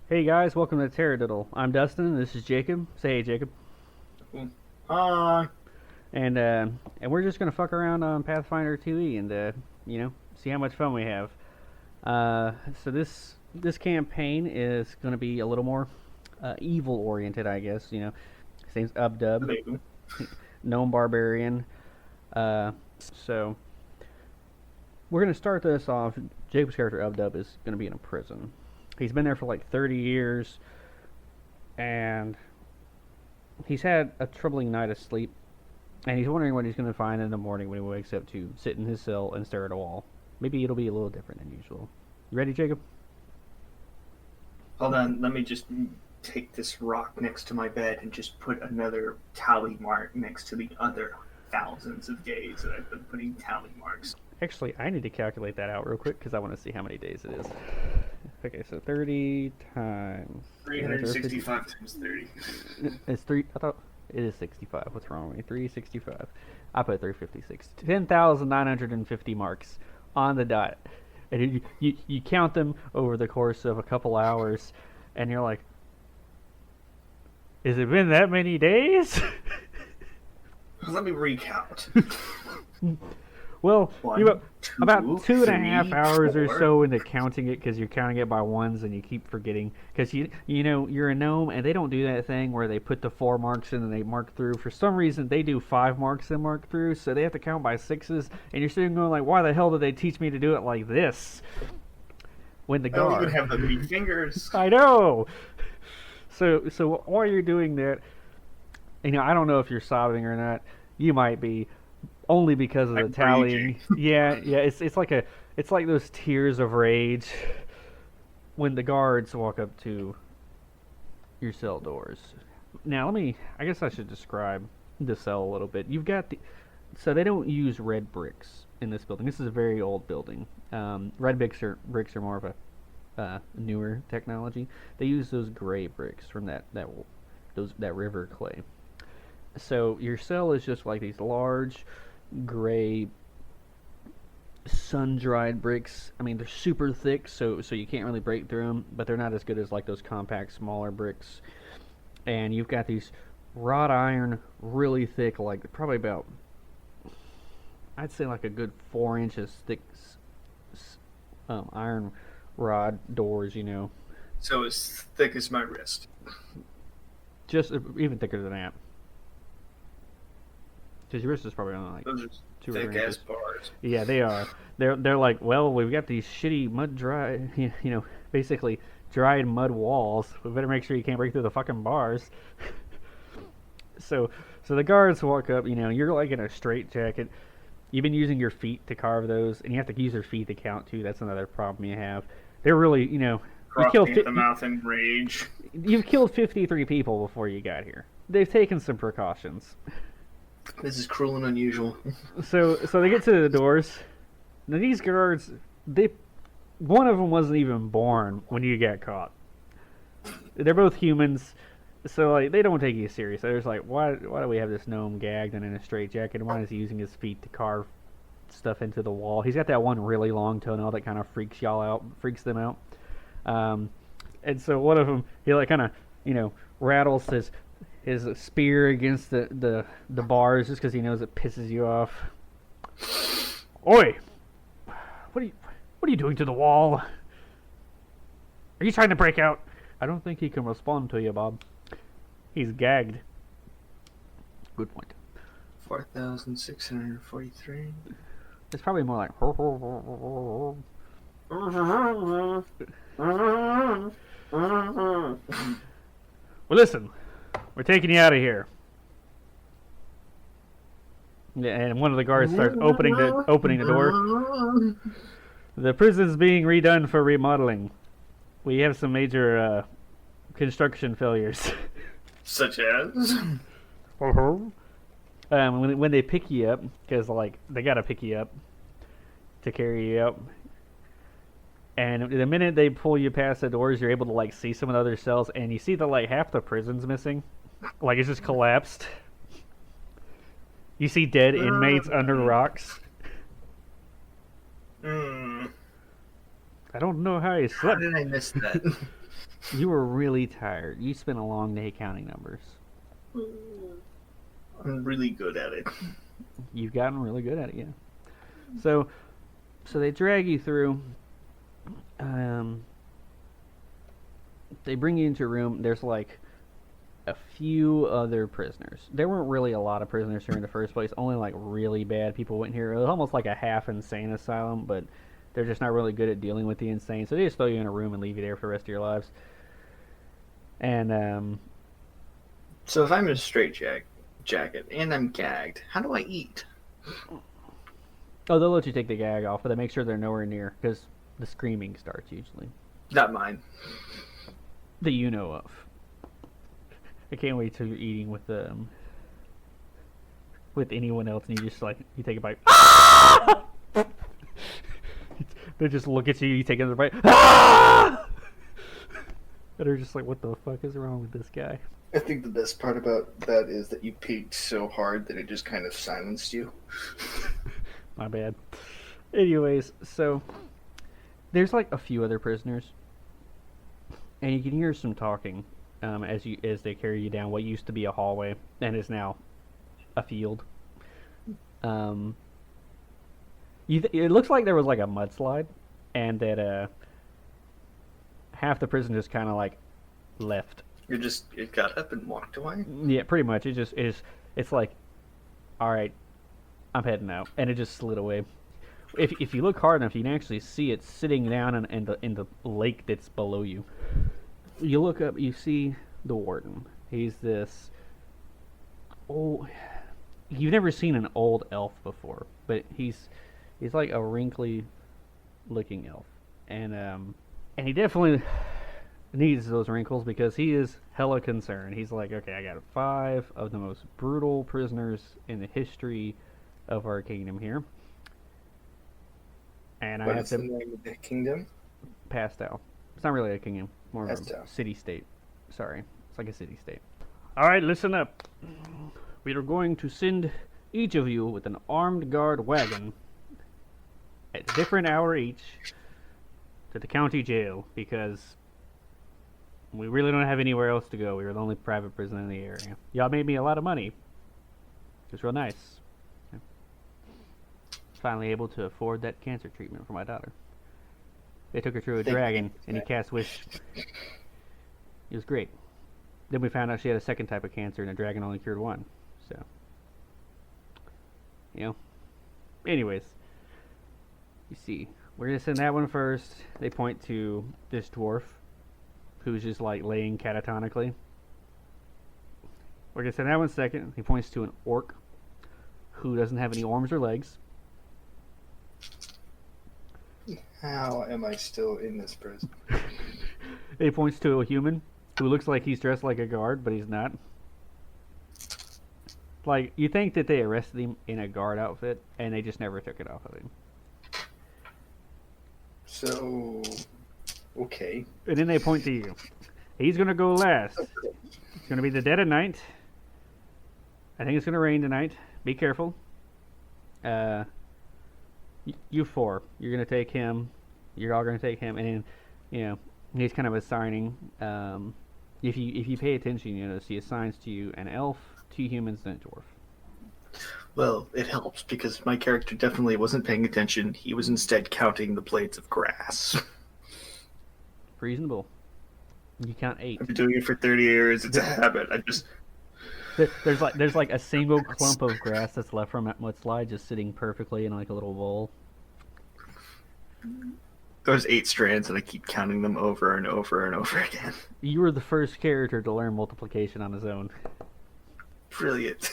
Hey guys, welcome to Terradiddle. I'm Dustin. This is Jacob. Say hey, Jacob. Uh, And we're just gonna fuck around on Pathfinder 2e and see how much fun we have. So this campaign is gonna be a little more evil oriented, I guess. His name's Ubdub, maybe. gnome barbarian. So we're gonna start this off. Jacob's character Ubdub is gonna be in a prison. He's been there for like 30 years, and he's had a troubling night of sleep, and he's wondering what he's going to find in the morning when he wakes up to sit in his cell and stare at a wall. Maybe it'll be a little different than usual. You ready, Jacob? Hold on, let me just take this rock next to my bed and just put another tally mark next to the other thousands of days that I've been putting tally marks. Actually, I need to calculate that out real quick because I want to see how many days it is. Okay, so 30 times 365 times 30. It's three. I thought it is 65. What's wrong with me? 365. I put 356. 10,950 marks on the dot, and you count them over the course of a couple hours, and you're like, "Has it been that many days?" Let me recount. Well, One, you two, about 2.5 three, hours or four. so into counting it because you're counting it by ones and you keep forgetting because you're a gnome and they don't do that thing where they put the 4 marks in and they mark through. For some reason, they do 5 marks and mark through, so they have to count by sixes. And you're sitting going like, why the hell did they teach me to do it like this? When the I don't guard, even have the meat fingers. I know. So while you're doing that, I don't know if you're sobbing or not. You might be. Only because of the I'm tallying. raging. Yeah. It's like those tears of rage when the guards walk up to your cell doors. Now I guess I should describe the cell a little bit. So they don't use red bricks in this building. This is a very old building. Red bricks are more of a newer technology. They use those gray bricks from that river clay. So your cell is just like these large gray sun-dried bricks. I mean, they're super thick, so you can't really break through them, but they're not as good as like those compact, smaller bricks. And you've got these wrought iron, really thick, like probably about, I'd say like a good 4 inches thick iron rod doors. So as thick as my wrist. Just even thicker than that. Because your wrist is probably only like Those are 2 or 3 thick as inches. bars. Yeah, they are. They're like, well, we've got these shitty basically dried mud walls. We better make sure you can't break through the fucking bars. So the guards walk up. You're like in a straitjacket. You've been using your feet to carve those, and you have to use your feet to count too. That's another problem you have. They're really, you killed Frothing at the mouth in rage. you've killed 53 people before you got here. They've taken some precautions. This is cruel and unusual. So they get to the doors. Now these guards, one of them wasn't even born when you got caught. They're both humans, so like they don't take you serious. They're just like, why do we have this gnome gagged and in a straitjacket? And why is he using his feet to carve stuff into the wall? He's got that one really long toenail that kind of freaks them out. And so one of them, he like kind of rattles his spear against the bars just because he knows it pisses you off. Oi! What are you doing to the wall? Are you trying to break out? I don't think he can respond to you, Bob. He's gagged. Good point. 4,643. It's probably more like. Well, listen. We're taking you out of here. And one of the guards starts opening the door. The prison's being redone for remodeling. We have some major construction failures. Such as? When they pick you up, because like they gotta pick you up to carry you up, and the minute they pull you past the doors, you're able to like see some of the other cells, and you see that like half the prison's missing, like it's just collapsed. You see dead inmates under rocks. I don't know how you How slept. did I miss that? You were really tired. You spent a long day counting numbers. I'm really good at it. You've gotten really good at it, yeah. So they drag you through. They bring you into a room. There's like a few other prisoners. There weren't really a lot of prisoners here in the first place. Only like really bad people went here. It was almost like a half insane asylum, but they're just not really good at dealing with the insane. So they just throw you in a room and leave you there for the rest of your lives. And So if I'm in a jacket and I'm gagged, how do I eat? oh, they'll let you take the gag off, but they make sure they're nowhere near because the screaming starts usually Not mine. that you know of. I can't wait till you're eating with anyone else and you just like you take a bite. They just look at you, you take another bite. And they're just like, what the fuck is wrong with this guy? I think the best part about that is that you peaked so hard that it just kind of silenced you. My bad. Anyways, so there's like a few other prisoners, and you can hear some talking as they carry you down what used to be a hallway and is now a field. It looks like there was like a mudslide, and that half the prison just kind of like left. It got up and walked away? Yeah, pretty much. It just is. It's like, all right, I'm heading out, and it just slid away. If you look hard enough, you can actually see it sitting down in the lake that's below you. You look up, you see the warden. He's this old. You've never seen an old elf before, but he's like a wrinkly looking elf, and he definitely needs those wrinkles because he is hella concerned. He's like, okay, I got 5 of the most brutal prisoners in the history of our kingdom here, and I have the name of the kingdom? Pastow. It's not really a kingdom, more of Pastow. a city-state. Sorry, it's like a city-state. All right, listen up. We are going to send each of you with an armed guard wagon at a different hour each to the county jail because we really don't have anywhere else to go. We were the only private prison in the area. Y'all made me a lot of money. It was real nice. Finally able to afford that cancer treatment for my daughter. They took her through a dragon, and he cast wish. It was great. Then we found out she had a second type of cancer, and the dragon only cured one. So, Anyways, you see, we're gonna send that one first. They point to this dwarf, who's just like laying catatonically. We're gonna send that one second. He points to an orc, who doesn't have any arms or legs. How am I still in this prison? He points to a human who looks like he's dressed like a guard, but he's not. Like, you think that they arrested him in a guard outfit, and they just never took it off of him. So, okay. And then they point to you. He's gonna go last. It's gonna be the dead of night. I think it's gonna rain tonight. Be careful. You 4, you're gonna take him. You're all gonna take him, and then, he's kind of assigning. If you pay attention, you notice he assigns to you an elf, 2 humans, and a dwarf. Well, it helps because my character definitely wasn't paying attention. He was instead counting the blades of grass. Reasonable. You count 8. I've been doing it for 30 years. It's a habit. There's like a single clump of grass that's left from that mudslide just sitting perfectly in like a little bowl. There's 8 strands, and I keep counting them over and over and over again. You were the first character to learn multiplication on his own. Brilliant.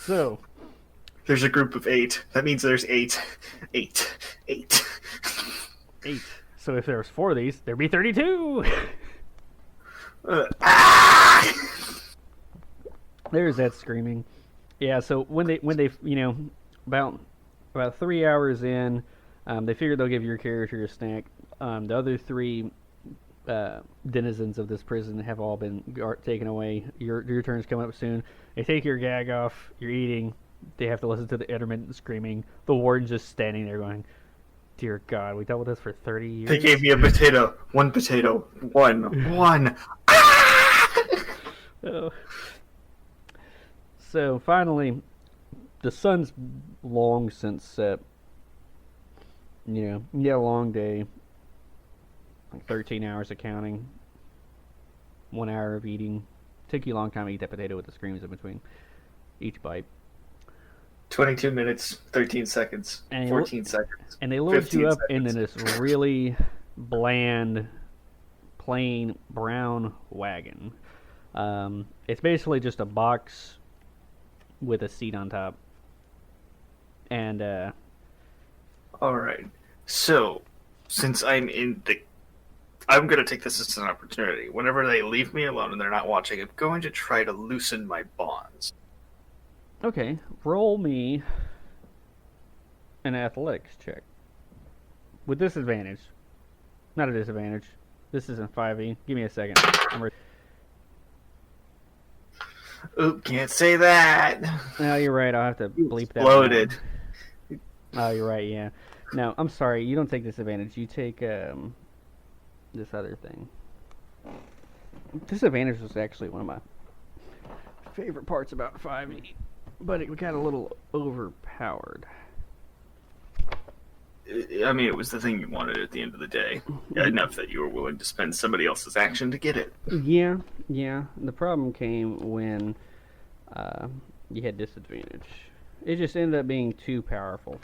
So, there's a group of 8. That means there's 8. 8. 8. 8. So if there's 4 of these, there'd be 32. There's that screaming. Yeah. So when they about 3 hours in, they figure they'll give your character a snack. The other 3 denizens of this prison have all been taken away. Your turn's coming up soon. They take your gag off. You're eating. They have to listen to the intermittent screaming. The warden's just standing there going, dear God, we dealt with this for 30 years. They gave me a potato. One potato. One. Ah! Oh. So finally, the sun's long since set. You had a long day. Like 13 hours of counting. 1 hour of eating. Took you a long time to eat that potato with the screams in between each bite. 22 minutes, 13 seconds, 14 seconds. And they load you up seconds. into this really bland, plain brown wagon. It's basically just a box with a seat on top. And, Alright. So, since I'm I'm going to take this as an opportunity. Whenever they leave me alone and they're not watching, I'm going to try to loosen my bonds. okay, roll me an athletics check. With disadvantage. Not a disadvantage. This isn't 5e. Give me a second. I'm ready. Oop, can't say that. No, you're right. I'll have to bleep that. Exploded. Oh, you're right, yeah. No, I'm sorry. You don't take disadvantage. You take this other thing. Disadvantage was actually one of my favorite parts about 5e, but it got a little overpowered. I mean, it was the thing you wanted at the end of the day. Enough that you were willing to spend somebody else's action to get it. Yeah. The problem came when you had disadvantage. It just ended up being too powerful.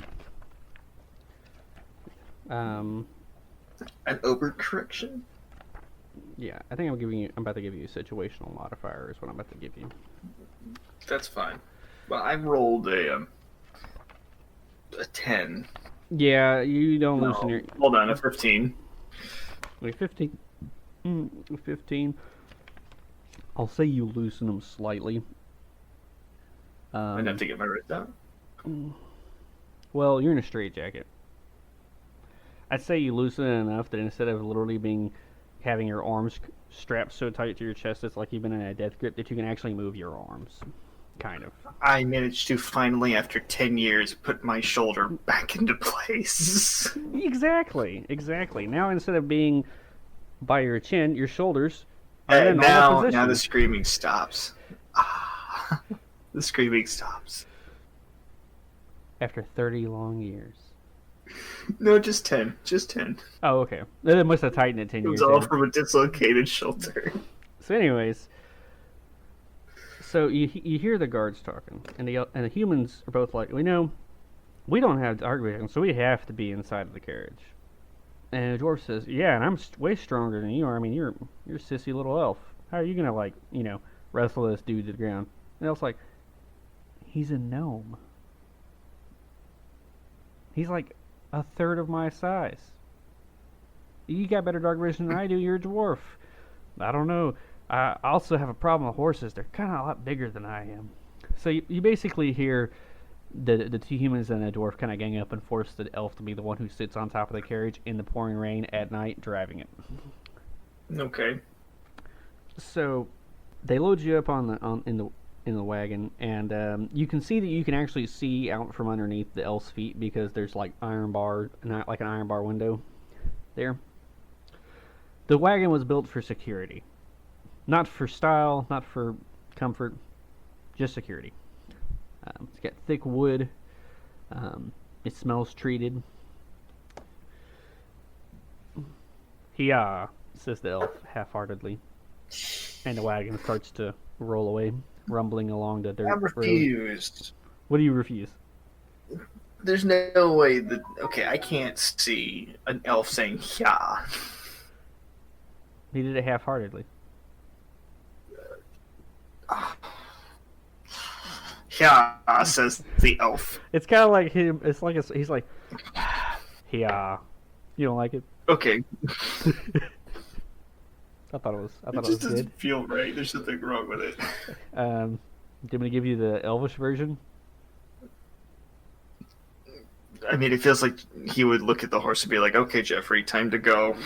An overcorrection? Yeah, I think I'm about to give you a situational modifier is what I'm about to give you. That's fine. Well, I rolled a 10. Yeah, you don't loosen your... Hold on, a 15. Wait, 15. 15. I'll say you loosen them slightly. I'd have to get my wrist down. Well, you're in a straitjacket. I'd say you loosen it enough that instead of literally having your arms strapped so tight to your chest, it's like you've been in a death grip, that you can actually move your arms. Kind of. I managed to finally, after 10 years, put my shoulder back into place. Exactly. Now instead of being by your chin, your shoulders are in a normal position. Now the screaming stops. The screaming stops. After 30 long years. No, just 10. Just 10. Oh, okay. They must have tightened it 10 It years. was all from a dislocated shoulder. So anyways, so you hear the guards talking, and the humans are both like, we don't have dark vision, so we have to be inside of the carriage. And the dwarf says, yeah, and I'm way stronger than you are. I mean, you're a sissy little elf. How are you gonna wrestle this dude to the ground? And the elf's like, he's a gnome. He's like a third of my size. You got better dark vision than I do. You're a dwarf. I don't know. I also have a problem with horses. They're kind of a lot bigger than I am. So you basically hear the two humans and the dwarf kind of gang up and force the elf to be the one who sits on top of the carriage in the pouring rain at night driving it. Okay. So they load you up in the wagon, and you can see that you can actually see out from underneath the elf's feet because there's like an iron bar window there. The wagon was built for security. Not for style, not for comfort, just security. It's got thick wood. It smells treated. "Hiya," says the elf half-heartedly. And the wagon starts to roll away, rumbling along the dirt road. I refused. What do you refuse? There's no way that... Okay, I can't see an elf saying, yeah. He did it half-heartedly. Yeah, says the elf. It's kind of like him. It's like he's like, yeah. You don't like it? Okay. I thought it was It just doesn't good. feel right. There's something wrong with it. Do you want me to give you the Elvish version? I mean, it feels like he would look at the horse and be like, "Okay, Jeffrey, time to go."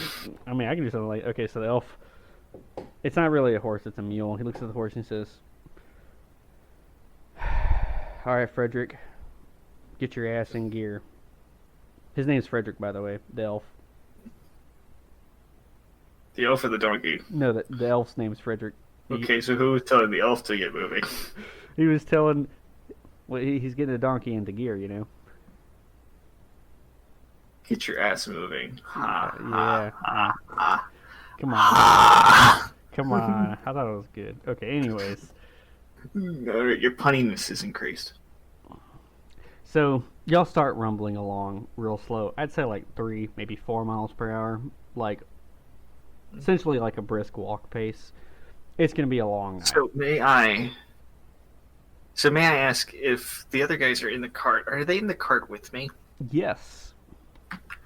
I mean, I can do something like, okay, so the elf, it's not really a horse, it's a mule. He looks at the horse and he says, "All right, Frederick, get your ass in gear. His name's Frederick, by the way, the elf. The elf or the donkey? No, the elf's name's Frederick. Okay, so who was telling the elf to get moving? He was telling... Well, he's getting a donkey into gear, you know? Get your ass moving. Yeah. Come on. Come on. I thought it was good. Okay, anyways. Alright, your punniness is increased. So, y'all start rumbling along real slow. I'd say like 3, maybe 4 miles per hour. Like, essentially like a brisk walk pace. It's going to be a long night. So may I ask if the other guys are in the cart? Are they in the cart with me? Yes.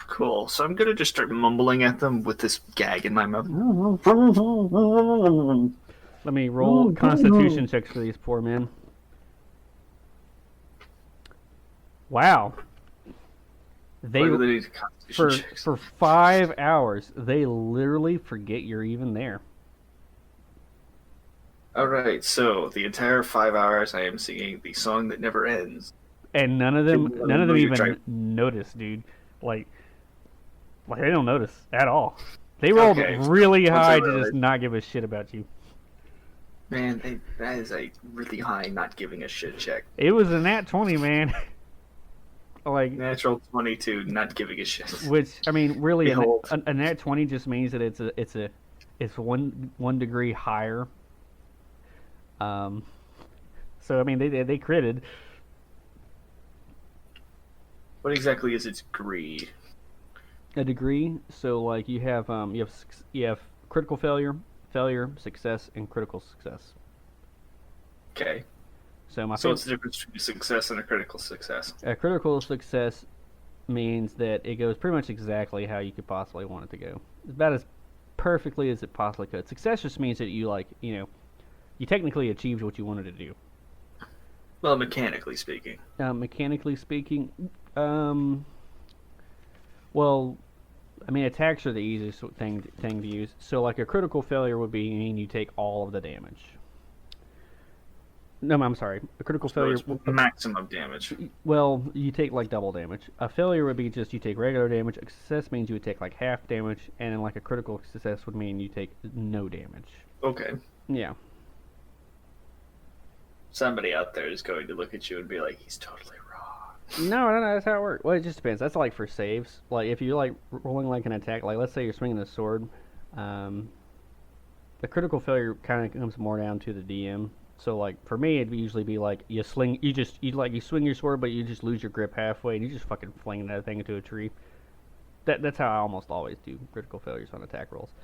Cool. So I'm going to just start mumbling at them with this gag in my mouth. Let me roll constitution checks for these poor men. Wow. Why do they need constitution checks? For 5 hours, they literally forget you're even there. Alright, so the entire 5 hours I am singing the song that never ends. And none of them even notice, dude. Like they don't notice at all. They rolled really high to just not give a shit about you. Man, that is a really high not giving a shit check. It was a nat 20, man. Like natural 22, not giving a shit. Which, I mean, really, a nat 20 just means that it's one degree higher. So I mean, they critted. What exactly is its degree? A degree. So like you have critical failure, success, and critical success. Okay. So what's the difference between a success and a critical success? A critical success means that it goes pretty much exactly how you could possibly want it to go. About as perfectly as it possibly could. Success just means that you you technically achieved what you wanted to do. Well, mechanically speaking. Well, I mean, attacks are the easiest thing to use. So, like, a critical failure would mean you take all of the damage. No, I'm sorry. A critical failure... maximum damage. Well, you take, like, double damage. A failure would be just you take regular damage. A success means you would take, like, half damage. And then, like, a critical success would mean you take no damage. Okay. Yeah. Somebody out there is going to look at you and be like, he's totally wrong. No, that's how it works. Well, it just depends. That's, like, for saves. Like, if you're, like, rolling, like, an attack, like, let's say you're swinging a sword, the critical failure kind of comes more down to the DM. So, like, for me, it'd usually be, like, you swing your sword, but you just lose your grip halfway, and you just fucking fling that thing into a tree. That's how I almost always do critical failures on attack rolls.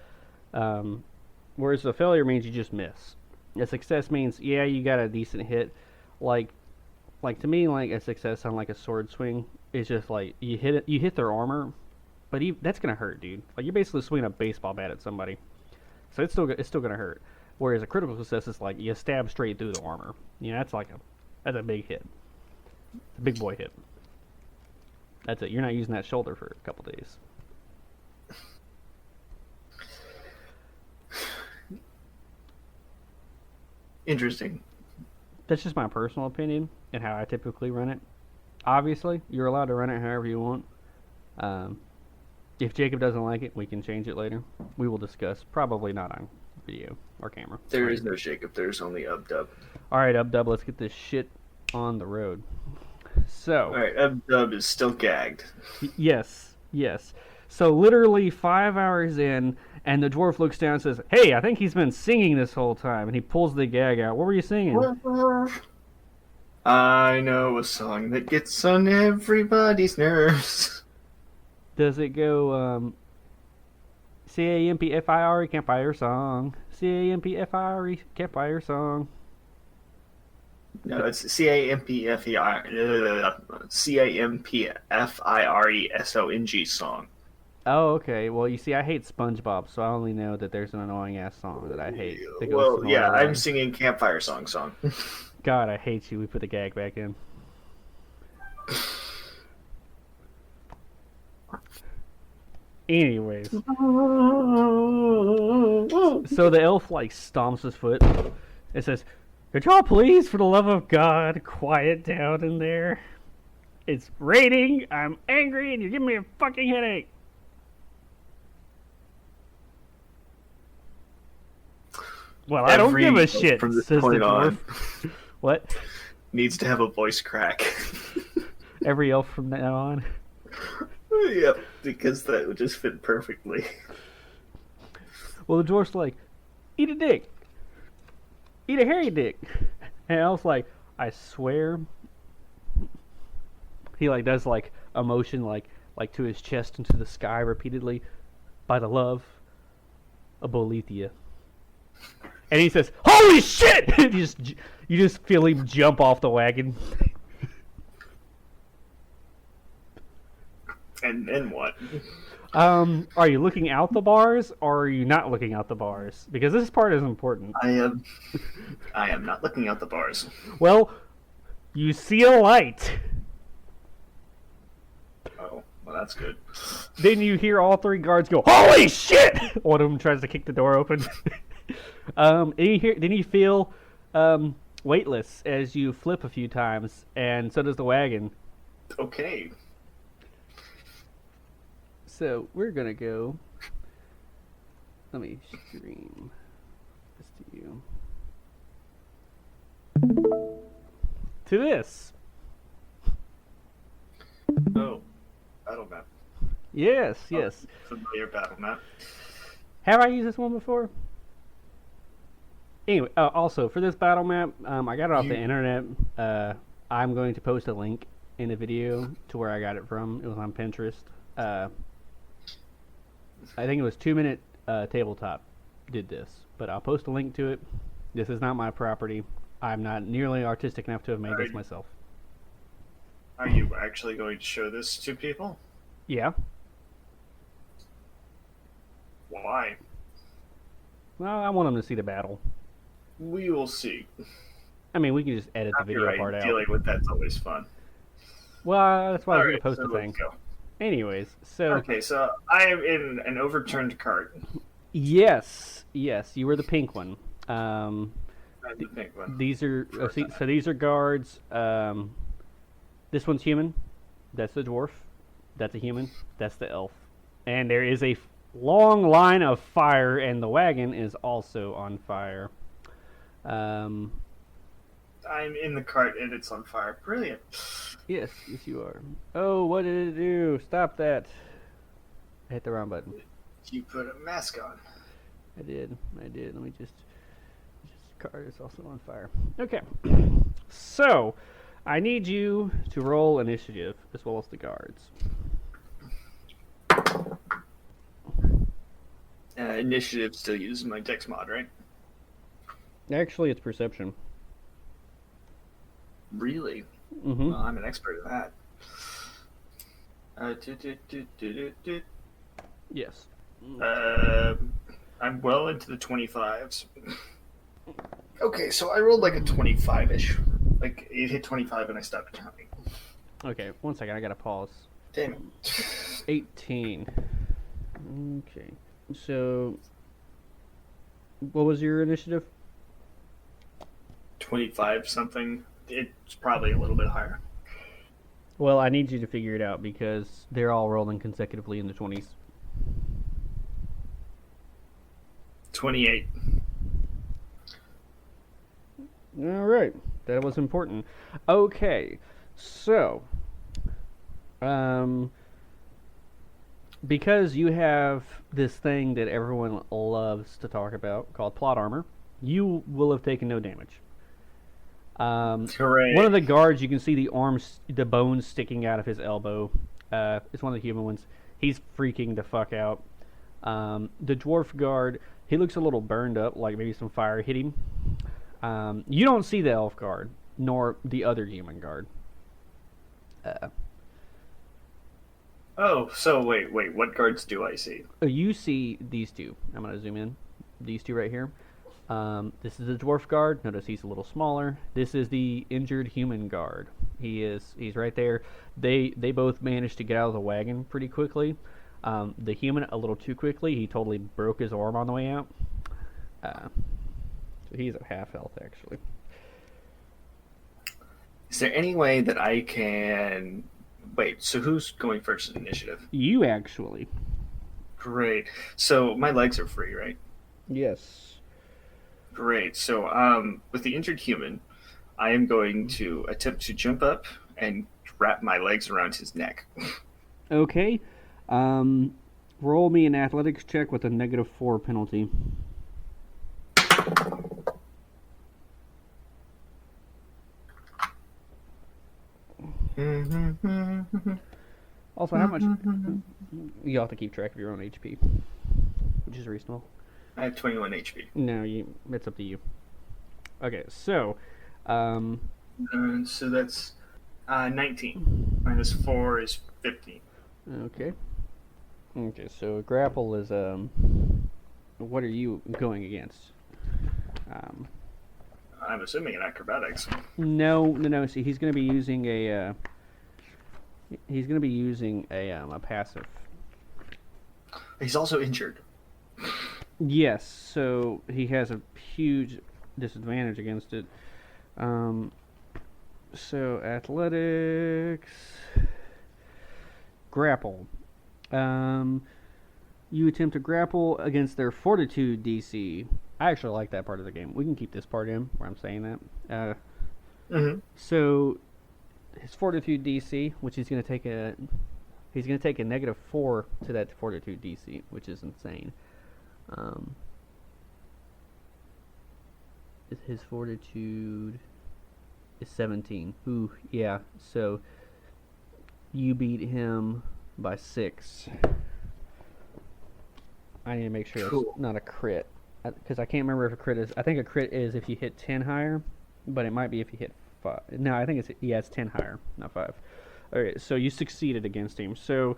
Whereas a failure means you just miss. A success means, yeah, you got a decent hit. Like to me, like, a success on, like, a sword swing is just, like, you hit their armor, but that's gonna hurt, dude. Like, you're basically swinging a baseball bat at somebody. So it's still gonna hurt. Whereas a critical success is like you stab straight through the armor. You know, that's a big hit. It's a big boy hit. That's it. You're not using that shoulder for a couple days. Interesting. That's just my personal opinion and how I typically run it. Obviously, you're allowed to run it however you want. If Jacob doesn't like it, we can change it later. We will discuss. Probably not on video or camera. There is no Jacob. There's only UbDub. Alright, UbDub, let's get this shit on the road. So. Alright, UbDub is still gagged. Yes. So literally 5 hours in, and the dwarf looks down and says, "Hey, I think he's been singing this whole time." And he pulls the gag out. What were you singing? I know a song that gets on everybody's nerves. Does it go, CAMPFIRE, campfire song? CAMPFIRE, campfire song? No, it's CAMPFIRESONG song. Oh, okay. Well, you see, I hate SpongeBob, so I only know that there's an annoying-ass song that I hate. Well, yeah, I'm singing Campfire Song. God, I hate you. We put the gag back in. Anyways. So the elf, like, stomps his foot. It says, "Could y'all please, for the love of God, quiet down in there?" It's raining, I'm angry, and you're giving me a fucking headache. Well, I don't give a shit, from this says the point on dwarf. What? needs to have a voice crack. Every elf from now on. Yep, because that would just fit perfectly. Well, the dwarf's like, eat a dick. Eat a hairy dick. And elf's like, I swear. He like does like a motion like to his chest and to the sky repeatedly. By the love of Bolethia. And he says, holy shit! you just feel him jump off the wagon. And then what? Are you looking out the bars, or are you not looking out the bars? Because this part is important. I am not looking out the bars. Well, you see a light. Oh, well, that's good. Then you hear all three guards go, holy shit! One of them tries to kick the door open. Then you feel weightless as you flip a few times, and so does the wagon. Okay. So we're gonna go. Let me stream this to you. To this. Oh, battle map. Yes. Familiar battle map. Have I used this one before? Anyway, also for this battle map, I got it off the internet. I'm going to post a link in the video to where I got it from. It was on Pinterest. I think it was 2 Minute Tabletop did this, but I'll post a link to it. This is not my property. I'm not nearly artistic enough to have made this myself. Are you actually going to show this to people? Yeah. Why? Well, I want them to see the battle. We will see. I mean, we can just edit the video part out. Dealing with that's always fun. Well, that's why I was going to post so the thing. let's go. Anyways, so... Okay, so I am in an overturned cart. Yes, you were the pink one. I'm the pink one. These are... so these are guards. This one's human. That's the dwarf. That's a human. That's the elf. And there is a long line of fire, and the wagon is also on fire. I'm in the cart and it's on fire. Brilliant. Yes, you are. Oh, what did it do? Stop that. I hit the wrong button. You put a mask on. I did. Let me just cart is also on fire. Okay. So, I need you to roll initiative as well as the guards. Initiative still uses my dex mod, right? Actually, it's perception. Really? Mm-hmm. Well, I'm an expert at that. Yes. I'm well into the 25s. Okay, so I rolled like a 25-ish. Like, it hit 25 and I stopped counting. Okay, 1 second. I gotta pause. Damn it. 18. Okay. So, what was your initiative? 25 something. It's probably a little bit higher. Well, I need you to figure it out because they're all rolling consecutively in the 20s. 28. All right. That was important. Okay. So, because you have this thing that everyone loves to talk about called plot armor, you will have taken no damage. Hooray. One of the guards, you can see the bones sticking out of his elbow. It's one of the human ones. He's freaking the fuck out. The dwarf guard, he looks a little burned up, like maybe some fire hit him. You don't see the elf guard, nor the other human guard. Oh, so wait, what guards do I see? You see these two. I'm going to zoom in. These two right here. This is the dwarf guard. Notice he's a little smaller. This is the injured human guard. He's right there. They both managed to get out of the wagon pretty quickly. The human a little too quickly. He totally broke his arm on the way out. So he's at half health actually. Is there any way that I can... Wait, so who's going first in initiative? You actually. Great. So my legs are free, right? Yes. Great. So with the injured human, I am going to attempt to jump up and wrap my legs around his neck. Okay. Roll me an athletics check with a -4 penalty. Also, how much? You have to keep track of your own HP, which is reasonable. I have 21 HP. No, it's up to you. Okay, so, So that's 19. Minus 4 is 15. Okay. Okay, so grapple is what are you going against? I'm assuming in acrobatics. No. See, he's going to be using a passive. He's also injured. Yes, so he has a huge disadvantage against it. So athletics, grapple. You attempt to grapple against their fortitude DC. I actually like that part of the game. We can keep this part in where I'm saying that. So his fortitude DC, which he's going to take a -4 to that fortitude DC, which is insane. His fortitude is 17. Ooh, yeah. So you beat him by 6. I need to make sure it's not a crit, because I can't remember if a crit is. I think a crit is if you hit 10 higher, but it might be if you hit 5. No, I think it's 10 higher, not 5. Alright, so you succeeded against him. So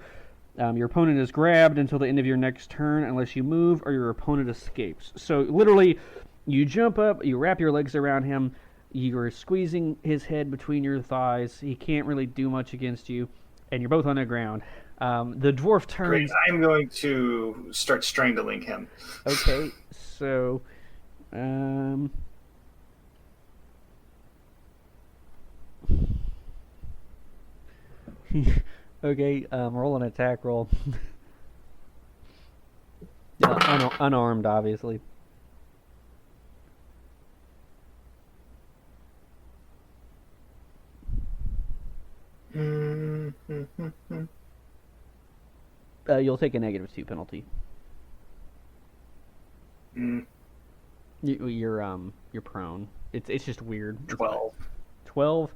your opponent is grabbed until the end of your next turn unless you move or your opponent escapes. So literally, you jump up, you wrap your legs around him, you're squeezing his head between your thighs. He can't really do much against you, and you're both on the ground. The dwarf turns. Great. I'm going to start strangling him. Okay, so okay, roll an attack roll. Unarmed, obviously. You'll take a -2 penalty. You're prone. It's just weird. 12. 12.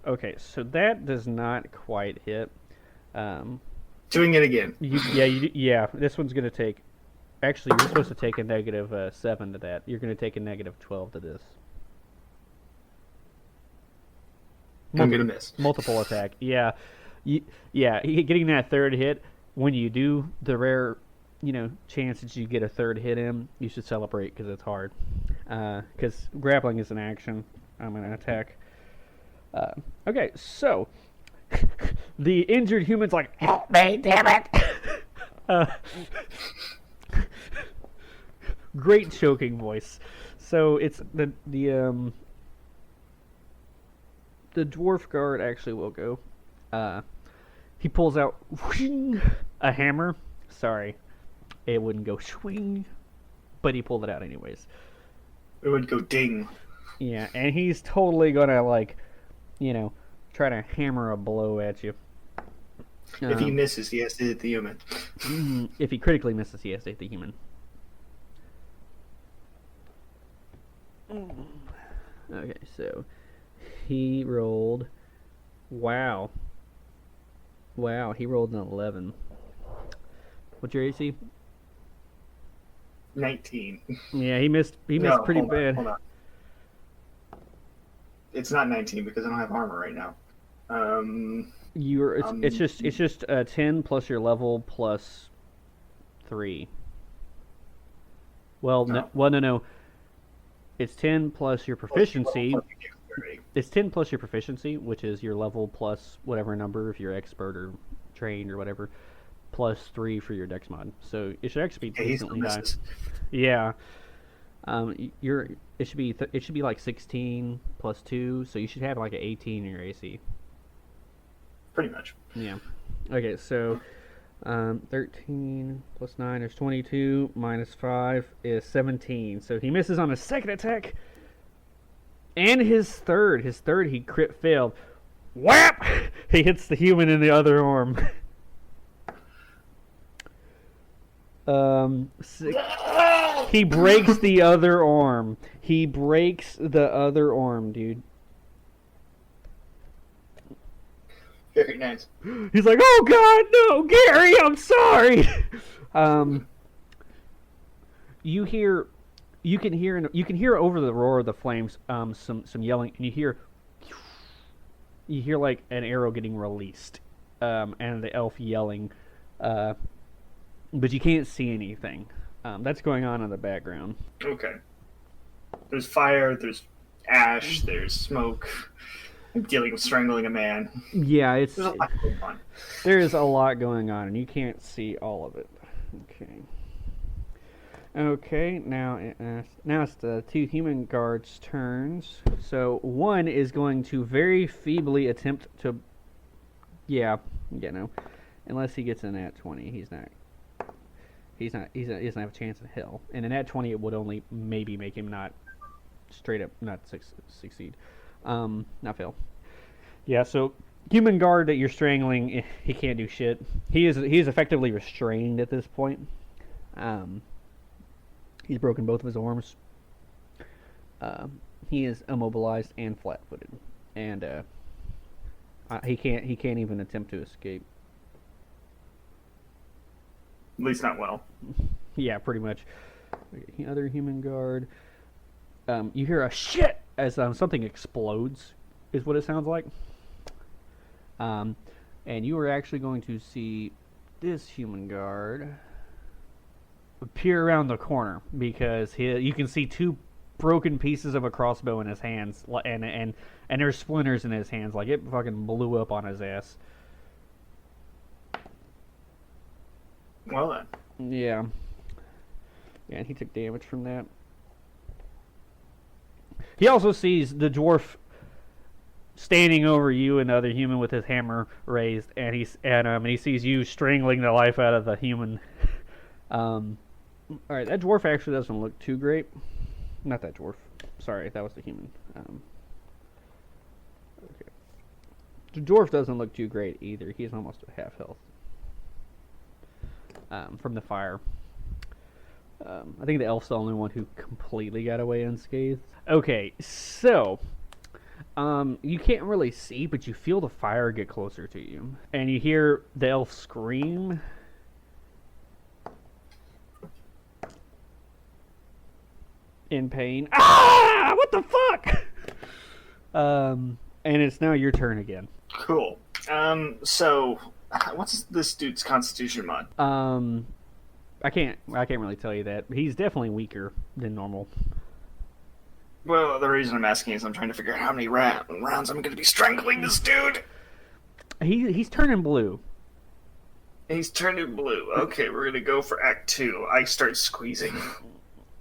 Okay, so that does not quite hit. Doing it again. Yeah. This one's gonna take. Actually, you're supposed to take a -7 to that. You're gonna take a -12 to this. I'm gonna miss. Multiple attack. Yeah. Getting that third hit. When you do, the rare, chance that you get a third hit in, you should celebrate because it's hard. Because grappling is an action. I'm gonna attack. Okay, so the injured human's like, "Help me, damn it!" Great choking voice. So it's the dwarf guard actually will go. He pulls out a hammer. Sorry, it wouldn't go swing, but he pulled it out anyways. It would go ding. Yeah, and he's totally gonna try to hammer a blow at you. If he misses, he has to hit the human. If he critically misses, he has to hit the human. Okay, so he rolled. Wow, he rolled an 11. What's your AC? 19. Yeah, he missed pretty bad. Hold on. It's not 19 because I don't have armor right now. It's just 10 plus your level plus 3. Well, no. It's 10 plus your proficiency. It's 10 plus your proficiency, which is your level plus whatever number if you're expert or trained or whatever, plus 3 for your dex mod. So it should actually be decently high. Yeah. It should be like 16 plus 2, so you should have like an 18 in your AC. Pretty much. Yeah. Okay, so 13 plus 9 is 22, minus 5 is 17. So he misses on his second attack. And his third he crit failed. Whap! He hits the human in the other arm. He breaks the other arm. He breaks the other arm, dude. Very nice. He's like, "Oh God, no, Gary, I'm sorry." You can hear over the roar of the flames, some yelling, and you hear like an arrow getting released, and the elf yelling, but you can't see anything. That's going on in the background. Okay. There's fire, there's ash, there's smoke. I'm dealing with strangling a man. Yeah, There's a lot going on. There is a lot going on, and you can't see all of it. Okay, now it's the 2 human guards' turns. So one is going to very feebly attempt to, unless he gets in that 20, he doesn't have a chance in hell. And in that 20, it would only maybe make him not succeed, not fail. Yeah, so human guard that you're strangling, he can't do shit. He is effectively restrained at this point. He's broken both of his arms. He is immobilized and flat-footed, and he can't even attempt to escape. At least not well. Yeah, pretty much. Other human guard. You hear a shit as something explodes, is what it sounds like. And you are actually going to see this human guard appear around the corner because you can see 2 broken pieces of a crossbow in his hands, and there's splinters in his hands, like it fucking blew up on his ass. Well then. Yeah, and he took damage from that. He also sees the dwarf standing over you and the other human with his hammer raised, and he sees you strangling the life out of the human. All right, that dwarf actually doesn't look too great. Not that dwarf. Sorry, that was the human. Okay. The dwarf doesn't look too great either. He's almost at half health from the fire. I think the elf's the only one who completely got away unscathed. Okay, so you can't really see, but you feel the fire get closer to you, and you hear the elf scream. In pain. Ah! What the fuck? And it's now your turn again. Cool. So what's this dude's constitution mod? I can't really tell you that. He's definitely weaker than normal. Well, the reason I'm asking is I'm trying to figure out how many rounds I'm going to be strangling this dude. He's turning blue. He's turning blue. Okay, we're going to go for Act 2. I start squeezing.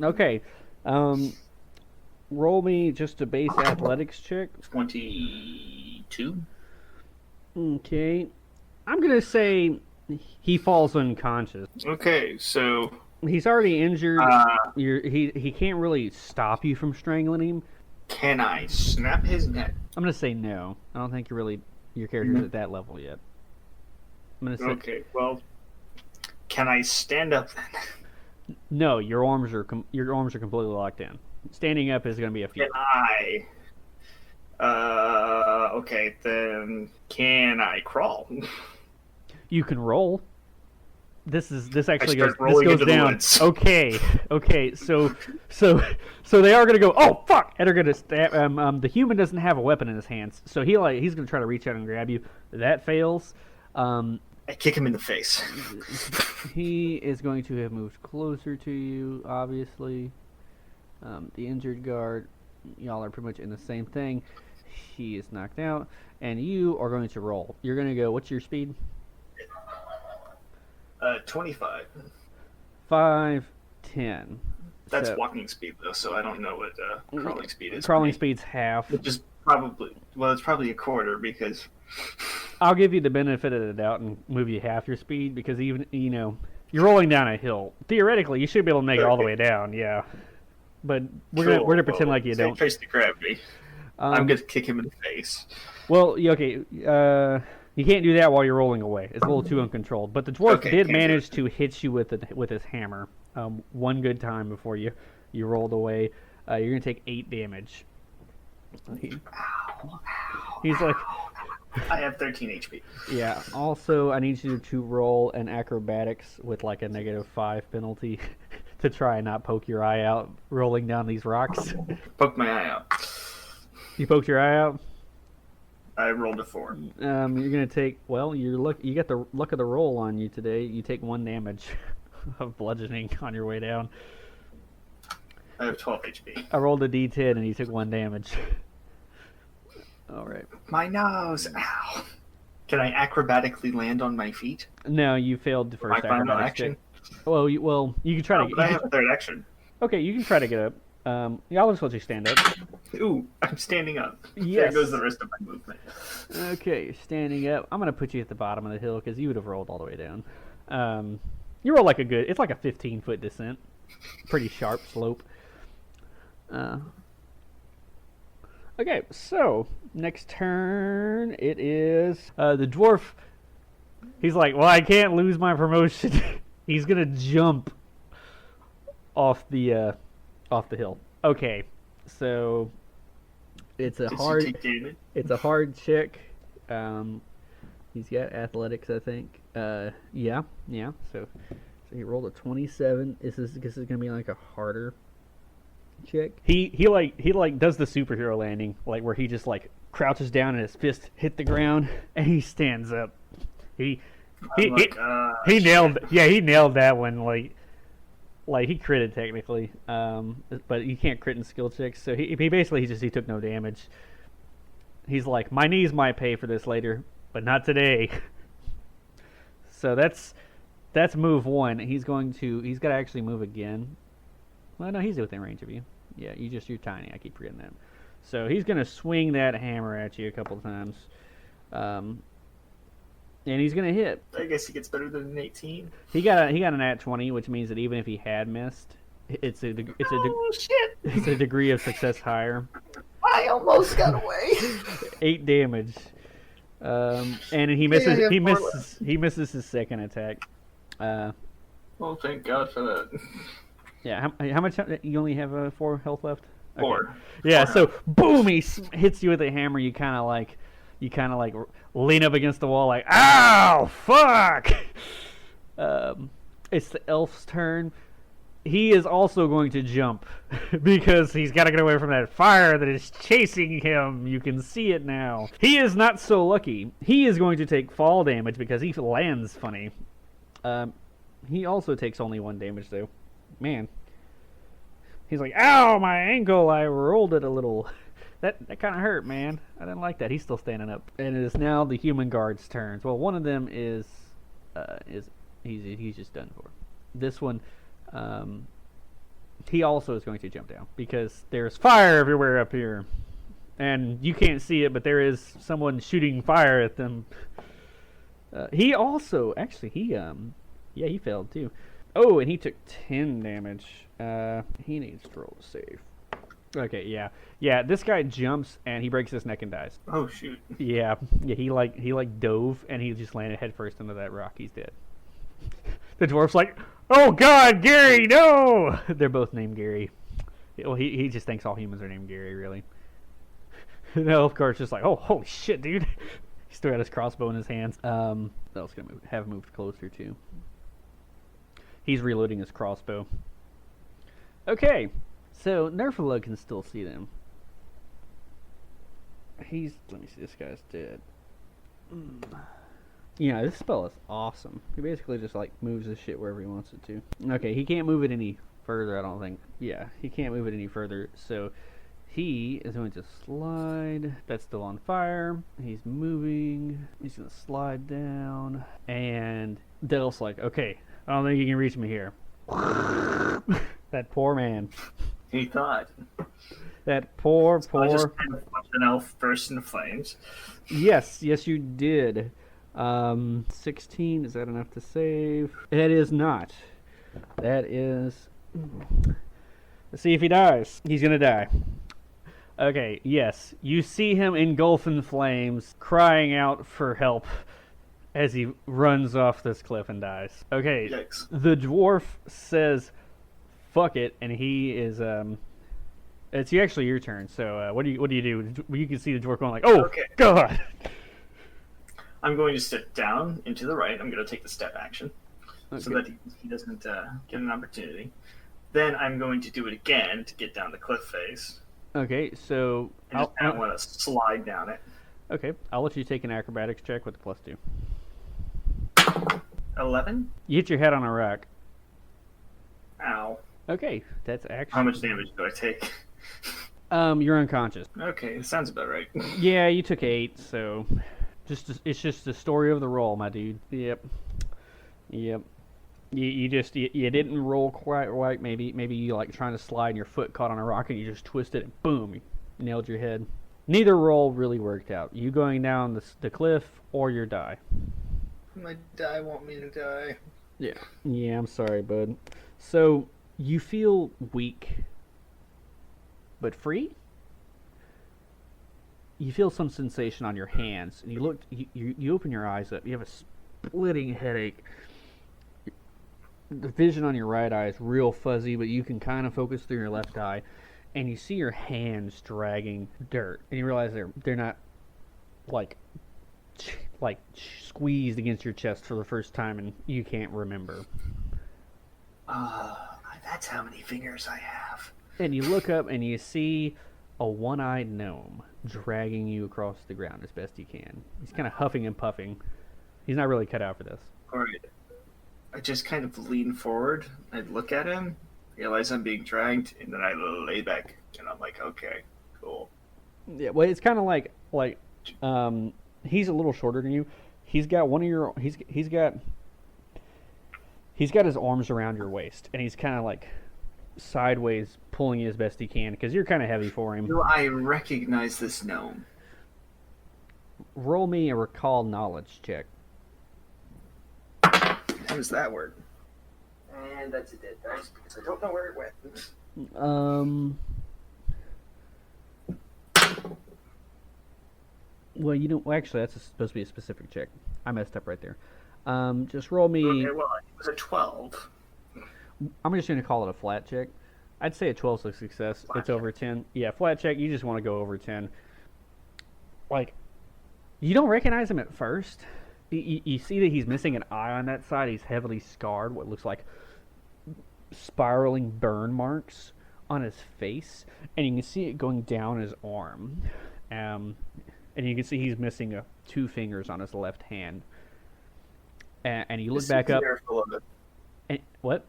Okay. Roll me just a base athletics check. 22. Okay. I'm going to say he falls unconscious. Okay, so he's already injured. He can't really stop you from strangling him. Can I snap his neck? I'm going to say no. I don't think your character's at that level yet. I'm going to say okay. Well, can I stand up then? No, your arms are completely locked in. Standing up is going to be a feat. Can I? Okay, then can I crawl? You can roll. This actually goes down. Okay. So they are going to go. Oh fuck! And they're going to stab. The human doesn't have a weapon in his hands, so he's going to try to reach out and grab you. That fails. I kick him in the face. He is going to have moved closer to you, obviously. The injured guard, y'all are pretty much in the same thing. He is knocked out, and you are going to roll. You're going to go, what's your speed? 25. 5, 10. That's So, walking speed though, so I don't know what crawling speed is. crawling speed's half. Which is probably it's probably a quarter because I'll give you the benefit of the doubt and move you half your speed because even you're rolling down a hill. Theoretically, you should be able to make it all the way down. Yeah, but we're gonna pretend like you don't. Trace the gravity. I'm gonna kick him in the face. Well, okay. You can't do that while you're rolling away. It's a little too uncontrolled. But the dwarf did manage to hit you with his hammer one good time before you rolled away. You're gonna take 8 damage. He's like, I have 13 HP. Yeah. Also, I need you to roll an acrobatics with like a -5 penalty to try and not poke your eye out rolling down these rocks. Poke my eye out. You poked your eye out? I rolled a 4. You're gonna take. Well, you got the luck of the roll on you today. You take 1 damage of bludgeoning on your way down. I have 12 HP. I rolled a d10 and you took 1 damage. All right. My nose. Ow. Can I acrobatically land on my feet? No, you failed the first final acrobatics action. check. Well, you can try to. But I have a third action. Okay, you can try to get up. Yeah, I'll just let you stand up. Ooh, I'm standing up. Yes. There goes the rest of my movement. Okay, standing up. I'm gonna put you at the bottom of the hill because you would have rolled all the way down. You roll like it's like a 15-foot descent, pretty sharp slope. Okay, so next turn it is the dwarf. He's like, well, I can't lose my promotion. He's gonna jump off the hill. Okay, so it's a hard check. He's got athletics, I think. Yeah. So he rolled a 27. This is gonna be like a harder check. He does the superhero landing, like where he just like crouches down and his fist hit the ground and he stands up. He nailed that one. Like he critted technically, but you can't crit in skill checks. So he basically he took no damage. He's like, my knees might pay for this later, but not today. So that's move 1. He's got to actually move again. Well, no, he's within range of you. Yeah, you're tiny. I keep forgetting that. So he's gonna swing that hammer at you a couple times, and he's gonna hit. I guess he gets better than an 18. He got a nat 20, which means that even if he had missed, it's a degree of success higher. I almost got away. 8 damage, and he misses. He misses his second attack. Well, thank God for that. Yeah, how much? You only have 4 health left? Okay. 4. Yeah, 4 so health. Boom! He hits you with a hammer. You kind of like lean up against the wall, like, ow, fuck! It's the elf's turn. He is also going to jump because he's got to get away from that fire that is chasing him. You can see it now. He is not so lucky. He is going to take fall damage because he lands funny. He also takes only 1 damage though. Man, he's like, ow, my ankle, I rolled it a little. That kind of hurt, man. I didn't like that. He's still standing up. And it is now the human guard's turns. Well, one of them is he's just done for. This one, he also is going to jump down because there's fire everywhere up here. And you can't see it, but there is someone shooting fire at them. He also, actually, he failed too. Oh, and he took 10 damage. He needs to roll to save. Okay, yeah. This guy jumps and he breaks his neck and dies. Oh shoot. Yeah. He dove and he just landed headfirst into that rock. He's dead. The dwarf's like, oh God, Gary, no! They're both named Gary. Well, he just thinks all humans are named Gary, really. The elf guard's just like, oh, holy shit, dude. He still got his crossbow in his hands. Elf's gonna have moved closer too. He's reloading his crossbow. Okay, so Nerfalug can still see them. Let me see, this guy's dead. Yeah, this spell is awesome. He basically just like moves his shit wherever he wants it to. Okay, he can't move it any further, I don't think. Yeah, he can't move it any further, so he is going to slide. That's still on fire. He's moving. He's going to slide down. And Delph's like, okay, I don't think you can reach me here. That poor man. He thought. That poor. I just kind of watched an elf burst into flames. Yes, you did. 16, is that enough to save? It is not. That is... Let's see if he dies. He's gonna die. Okay, yes. You see him engulf in flames, crying out for help as he runs off this cliff and dies. Okay, Yikes. the dwarf says, fuck it, and he is... It's actually your turn, so what do you do? You can see the dwarf going like, oh, Okay. God! I'm going to step down into the right. I'm going to take the step action so that he doesn't get an opportunity. Then I'm going to do it again to get down the cliff face. Okay, so... I don't want to slide down it. Okay, I'll let you take an acrobatics check with a +2. 11? You hit your head on a rock. Ow. Okay, that's actually... How much damage do I take? You're unconscious. Okay, sounds about right. Yeah, you took 8, so... It's just the story of the roll, my dude. Yep. You didn't roll quite right. Maybe you like trying to slide and your foot caught on a rock and you just twisted it. Boom, you nailed your head. Neither roll really worked out. You going down the cliff or your die. My die want me to die. Yeah, I'm sorry, bud. So you feel weak, but free. You feel some sensation on your hands, and you open your eyes up. You have a splitting headache. The vision on your right eye is real fuzzy, but you can kind of focus through your left eye, and you see your hands dragging dirt, and you realize they're not like squeezed against your chest for the first time, and you can't remember. That's how many fingers I have. And you look up and you see a one-eyed gnome dragging you across the ground as best he can. He's kind of huffing and puffing. He's not really cut out for this. All right. I just kind of lean forward. I look at him, realize I'm being dragged, and then I lay back, and I'm like, okay, cool. Yeah, well, it's kind of like he's a little shorter than you. He's got he's got his arms around your waist, and he's kind of like sideways pulling you as best he can because you're kind of heavy for him. Do I recognize this gnome? Roll me a recall knowledge check. How does that work? And that's a dead dice because I don't know where it went. Well, actually, that's supposed to be a specific check. I messed up right there. Just roll me... Okay, well, it was a 12. I'm just going to call it a flat check. I'd say a 12's a success. Flat it's check. over 10. Yeah, flat check, you just want to go over 10. Like, you don't recognize him at first. You see that he's missing an eye on that side. He's heavily scarred, what looks like spiraling burn marks on his face. And you can see it going down his arm. And you can see he's missing 2 fingers on his left hand. And you look back up. And, what?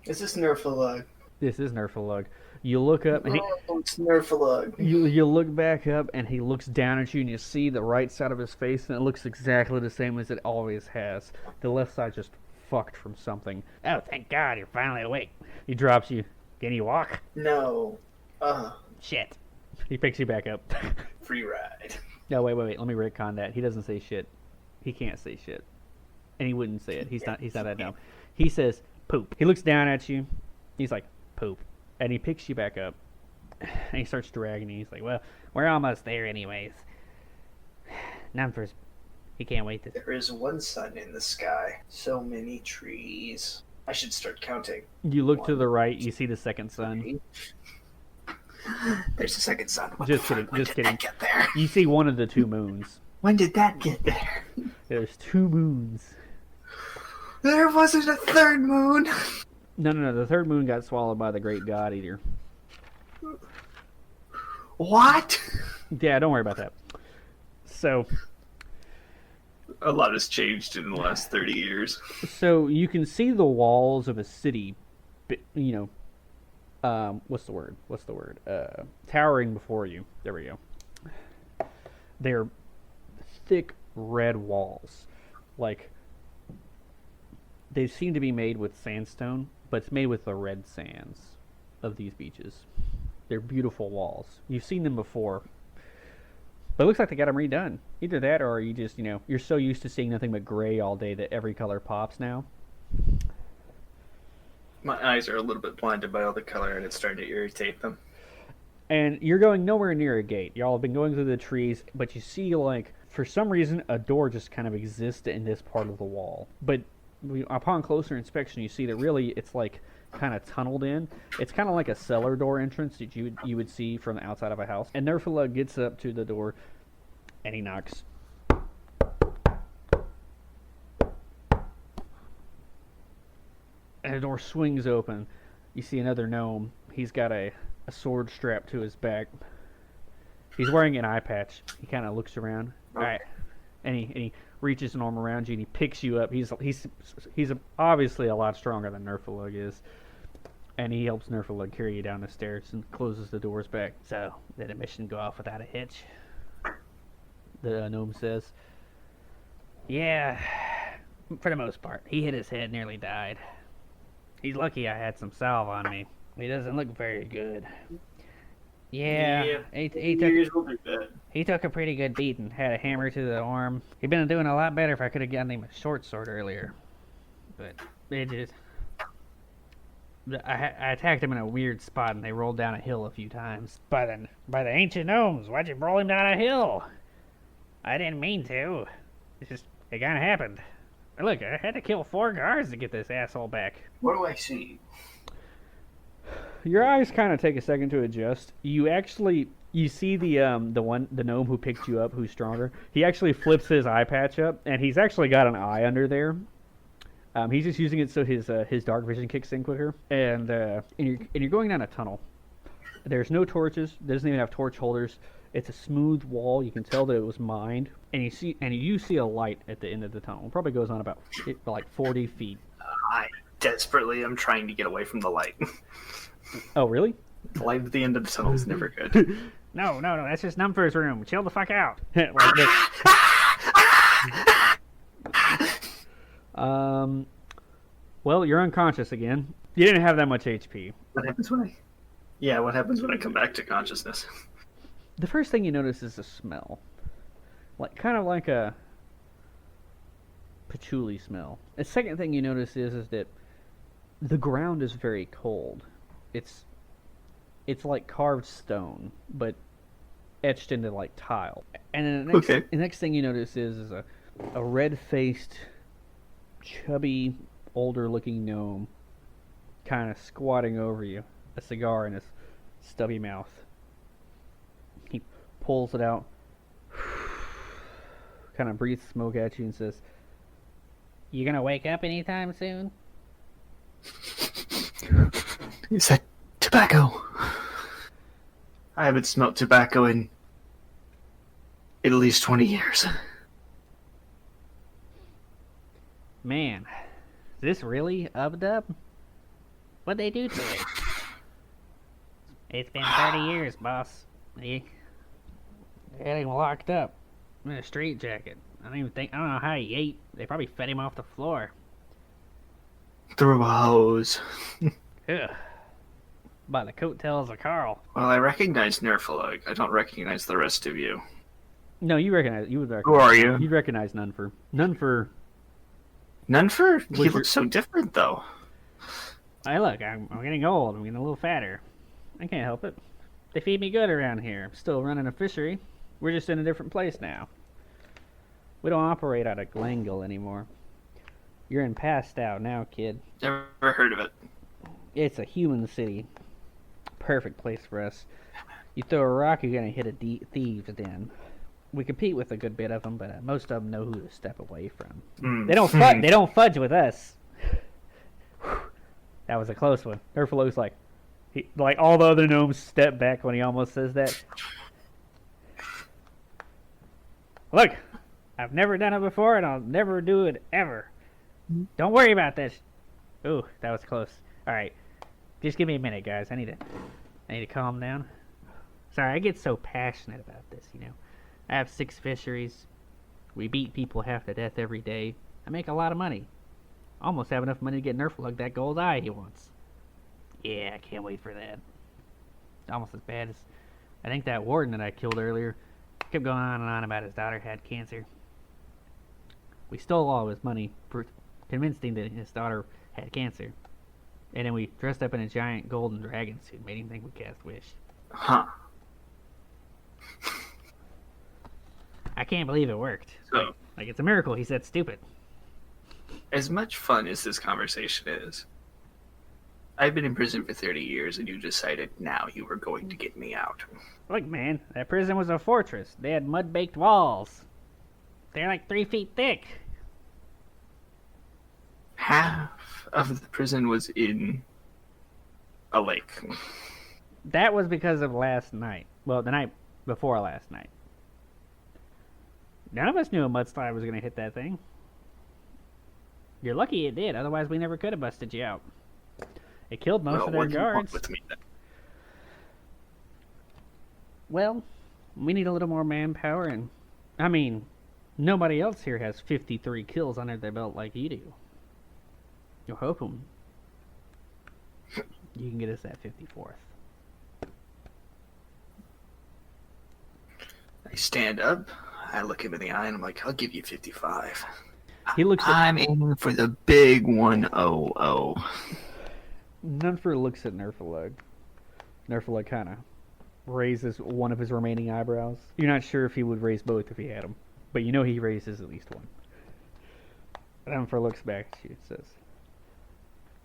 Is this Nerfalug? This is Nerfalug. You look up and it's Nerfalug. you look back up and he looks down at you and you see the right side of his face and it looks exactly the same as it always has. The left side just fucked from something. Oh, thank God, you're finally awake. He drops you. Can you walk? No. Shit. He picks you back up. Free ride. No, wait. Let me retcon that. He doesn't say shit. He can't say shit. And he wouldn't say it. He's not that dumb. He says poop. He looks down at you. He's like, poop. And he picks you back up. And he starts dragging you. He's like, well, we're almost there anyways. Numbers. He can't wait to... There is one sun in the sky. So many trees. I should start counting. You look to the right. You see the second sun. There's a second sun. Just kidding. When did that get there? You see one of the 2 moons. When did that get there? There's 2 moons. There wasn't a third moon. No. The third moon got swallowed by the great god eater. What? Yeah, don't worry about that. So... A lot has changed in the last 30 years. So you can see the walls of a city, what's the word? Towering before you. There we go. They're thick red walls. Like, they seem to be made with sandstone, but it's made with the red sands of these beaches. They're beautiful walls. You've seen them before, but it looks like they got them redone. Either that, or you just, you're so used to seeing nothing but gray all day that every color pops now. My eyes are a little bit blinded by all the color, and it's starting to irritate them. And you're going nowhere near a gate. Y'all have been going through the trees, but you see, like, for some reason, a door just kind of exists in this part of the wall. But upon closer inspection, you see that really it's like kind of tunneled in. It's kind of like a cellar door entrance that you would see from the outside of a house. And Nerfala gets up to the door, and he knocks. And the door swings open. You see another gnome. He's got a sword strapped to his back. He's wearing an eye patch. He kind of looks around. All right, and he reaches an arm around you and he picks you up. He's obviously a lot stronger than Nerfalug is, and he helps Nerfalug carry you down the stairs and closes the doors back. So, did the mission go off without a hitch? The gnome says. Yeah, for the most part. He hit his head, nearly died. He's lucky I had some salve on me. He doesn't look very good. Yeah. He took a pretty good beating. Had a hammer to the arm. He'd been doing a lot better if I could have gotten him a short sword earlier. But it just... I attacked him in a weird spot, and they rolled down a hill a few times. By the ancient gnomes, why'd you roll him down a hill? I didn't mean to. It kind of happened. Look, I had to kill 4 guards to get this asshole back. What do I see? Your eyes kind of take a second to adjust. You see the gnome who picked you up, who's stronger. He actually flips his eye patch up, and he's actually got an eye under there. He's just using it so his dark vision kicks in quicker. And you're going down a tunnel. There's no torches. It doesn't even have torch holders. It's a smooth wall. You can tell that it was mined. And you see a light at the end of the tunnel. It probably goes on about like 40 feet. I desperately am trying to get away from the light. Oh, really? The light at the end of the tunnel is never good. No, that's just Numfer's room. Chill the fuck out. Well, you're unconscious again. You didn't have that much HP. What happens when I come back to consciousness? The first thing you notice is the smell. Kind of like a patchouli smell. The second thing you notice is that the ground is very cold. It's like carved stone, but etched into like tile. And then the next thing you notice is a red-faced, chubby, older-looking gnome kind of squatting over you, a cigar in his stubby mouth. He pulls it out, kind of breathes smoke at you and says, "You gonna wake up anytime soon?" He said, "Tobacco." I haven't smelt tobacco in at least 20 years. Man, is this really Ubdub? What'd they do to it? It's been 30 years, boss. They had him locked up in a straitjacket. I don't know how he ate. They probably fed him off the floor. Through a hose. Ugh. By the coattails of Carl. Well, I recognize Nerfalug. I don't recognize the rest of you. No, you would recognize. Who are you? You'd recognize Nunfer. Nunfer? He looks so different, though. I'm getting old. I'm getting a little fatter. I can't help it. They feed me good around here. I'm still running a fishery. We're just in a different place now. We don't operate out of Glangle anymore. You're in Pathstow now, kid. Never heard of it. It's a human city. Perfect place for us. You throw a rock, you're gonna hit a thieves' den. We compete with a good bit of them, but most of them know who to step away from. They don't fudge with us. That was a close one. Nerfalo's like all the other gnomes step back when he almost says that. Look, I've never done it before, and I'll never do it ever. Don't worry about this. Ooh, that was close. All right, just give me a minute, guys. I need to calm down. Sorry, I get so passionate about this. I have 6 fisheries. We beat people half to death every day. I make a lot of money. Almost have enough money to get Nerflug that gold eye he wants. Yeah, I can't wait for that. It's almost as bad as... I think that warden that I killed earlier kept going on and on about his daughter had cancer. We stole all of his money, convinced him that his daughter had cancer. And then we dressed up in a giant golden dragon suit, made him think we cast Wish. Huh. I can't believe it worked. So, Like, it's a miracle he said stupid. as much fun as this conversation is, I've been in prison for 30 years and you decided now you were going to get me out. Look, man, that prison was a fortress. They had mud-baked walls. They're like 3 feet thick. Half of the prison was in a lake. That was because of last night. Well, the night before last night. None of us knew a mudslide was going to hit that thing. You're lucky it did, otherwise we never could have busted you out. It killed most of their what do you want guards. with me then? Well, we need a little more manpower, and I mean, nobody else here has 53 kills under their belt like you do. You're hoping you can get us that 54th. I stand up, I look him in the eye, and I'm like, I'll give you 55. He looks at I'm aiming for the big 100. Nunfer looks at Nerfalug. Nerfalug kind of raises one of his remaining eyebrows. You're not sure if he would raise both if he had them, but you know he raises at least one. Nunfer looks back at you and says,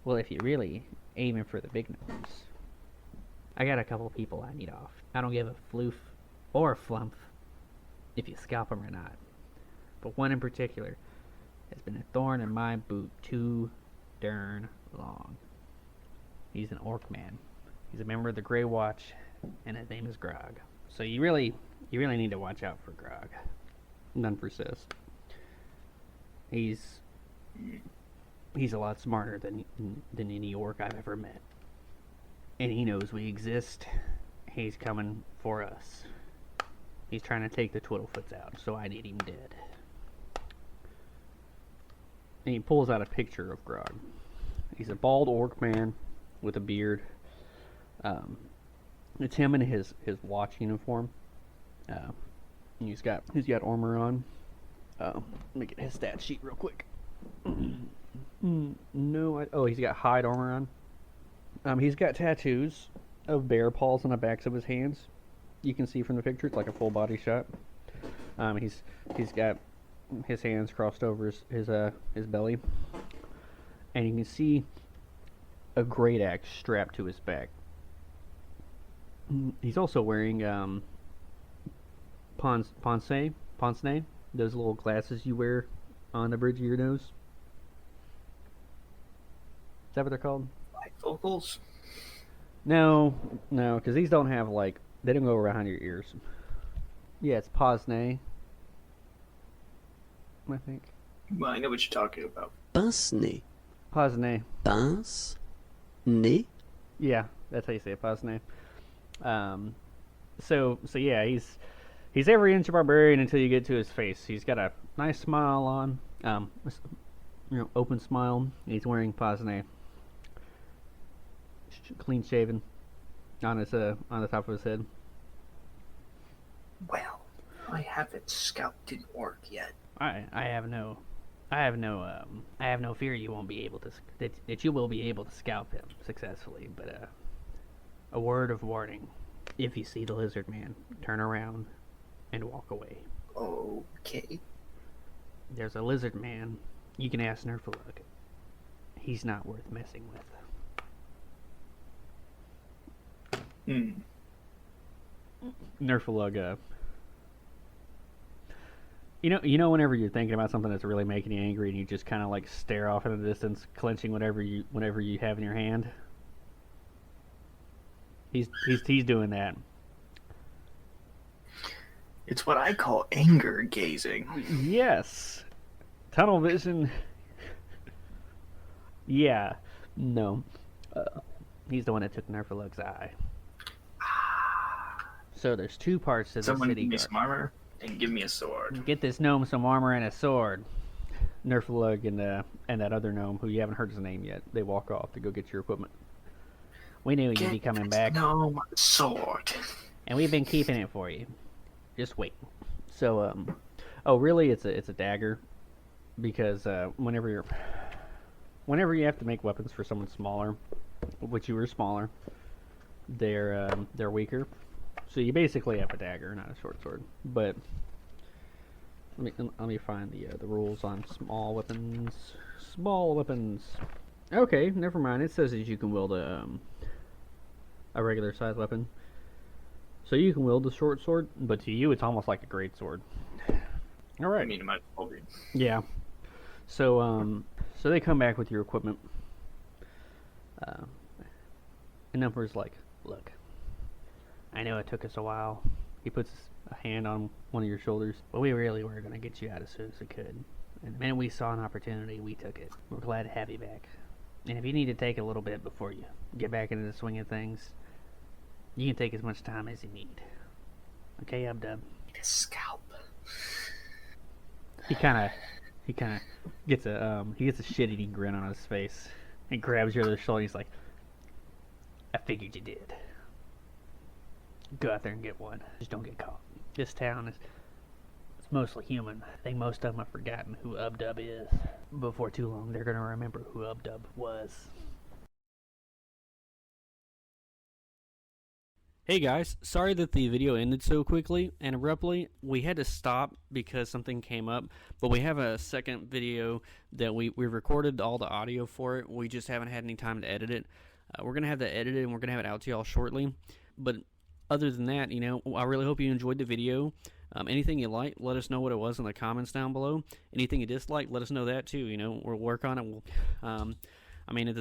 well, if you're really aiming for the big numbers, I got a couple people I need off. I don't give a floof or a flump if you scalp them or not. But one in particular has been a thorn in my boot too darn long. He's an orc man. He's a member of the Grey Watch, and his name is Grog. So you really need to watch out for Grog. Nunfer says. He's a lot smarter than any orc I've ever met. And he knows we exist. He's coming for us. He's trying to take the Twiddlefoots out, so I need him dead. And he pulls out a picture of Grog. He's a bald orc man with a beard. It's him in his watch uniform. He's got armor on. Let me get his stat sheet real quick. He's got hide armor on. He's got tattoos of bear paws on the backs of his hands. You can see from the picture, it's like a full body shot. He's got his hands crossed over his belly, and you can see a great axe strapped to his back. He's also wearing pince-nez, those little glasses you wear on the bridge of your nose. Is that what they're called? Bifocals? No, because these don't have they don't go around your ears. Yeah, it's pince-nez, I think. Well, I know what you're talking about. Pince-nez. Pince-nez. Pince-nez? Yeah, that's how you say it, pince-nez. So yeah, he's every inch a barbarian until you get to his face. He's got a nice smile on, open smile. He's wearing pince-nez, clean shaven, on the top of his head. Well, I haven't scalped an orc yet. I have no fear you won't be able to that you will be able to scalp him successfully. But a word of warning: if you see the lizard man, turn around and walk away. Okay. There's a lizard man. You can ask Nerfalug. He's not worth messing with. Nerfalug, you know whenever you're thinking about something that's really making you angry and you just kind of stare off into the distance, clenching whatever you have in your hand. He's doing that. It's what I call anger gazing. Yes. Tunnel vision. Yeah. No. He's the one that took Nerfalug's eye. So there's two parts to the Someone city give me guard. some armor and give me a sword. Get this gnome some armor and a sword. Nerflug and that other gnome who you haven't heard his name yet. They walk off to go get your equipment. We knew you'd be coming back. No, my sword. And we've been keeping it for you. Just wait. So, oh, really? It's a dagger, because whenever you have to make weapons for someone smaller, which you were smaller, they're weaker. So you basically have a dagger, not a short sword. But let me find the rules on small weapons. Small weapons. Okay, never mind. It says that you can wield a regular size weapon. So you can wield a short sword, but to you it's almost like a great sword. All right. I mean, it might well be. Yeah. So so they come back with your equipment. And Number's like, look, I know it took us a while. He puts a hand on one of your shoulders, but we really were going to get you out as soon as we could. And the minute we saw an opportunity, we took it. We're glad to have you back. And if you need to take a little bit before you get back into the swing of things, you can take as much time as you need. Okay, Ubdub? Need a scalp. He kind of gets a shit-eating grin on his face and grabs your other shoulder. He's like, I figured you did. Go out there and get one. Just don't get caught. This town it's mostly human. I think most of them have forgotten who Ubdub is. Before too long, they're going to remember who Ubdub was. Hey guys, sorry that the video ended so quickly and abruptly. We had to stop because something came up, but we have a second video that we recorded all the audio for it. We just haven't had any time to edit it. We're going to have that edited and we're going to have it out to y'all shortly. But other than that, you know, I really hope you enjoyed the video. Anything you like, let us know what it was in the comments down below. Anything you dislike, let us know that too. You know, we'll work on it. I mean, at the